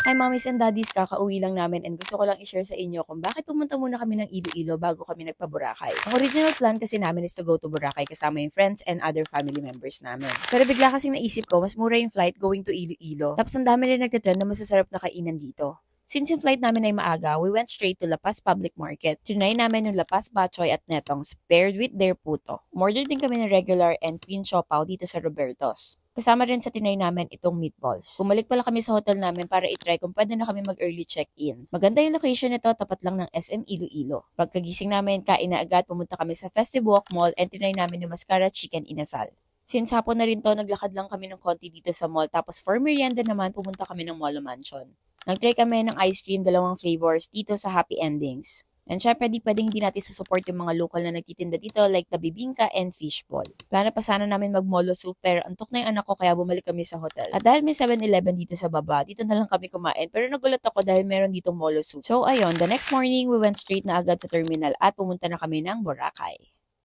Hi mommies and daddies, kakauwi lang namin and gusto ko lang i-share sa inyo kung bakit pumunta muna kami ng Iloilo bago kami nagpa-Boracay. Ang original plan kasi namin is to go to Boracay kasama yung friends and other family members namin. Pero bigla kasing naisip ko, mas mura yung flight going to Iloilo. Tapos ang dami rin nagtitrend na masasarap na kainan dito. Since yung flight namin ay maaga, we went straight to La Paz Public Market. Trinay namin yung La Paz Bachoy at Netongs paired with their puto. Umorder din kami ng regular and queen siopaw dito sa Roberto's. Kasama rin sa tinay namin itong meatballs. Bumalik pala kami sa hotel namin para itry kung pwede na kami mag-early check-in. Maganda yung location nito, tapat lang ng SM Iloilo. Pagkagising namin, kain na agad, pumunta kami sa Festive Walk Mall and tinay namin yung Mascara Chicken Inasal. Since hapon na rin to, naglakad lang kami ng konti dito sa mall. Tapos for merienda naman, pumunta kami ng Molo Mansion. Nag-try kami ng ice cream, 2 flavors dito sa Happy Endings. And syempre, pwedeng hindi natin susupport yung mga local na nagtitinda dito like the bibingka and fishball. Plano pa sana namin mag-molo soup pero antok na yung anak ko kaya bumalik kami sa hotel. At dahil may 7-Eleven dito sa baba, dito na lang kami kumain pero nagulat ako dahil meron ditong molo soup. So ayun, the next morning, we went straight na agad sa terminal at pumunta na kami ng Boracay.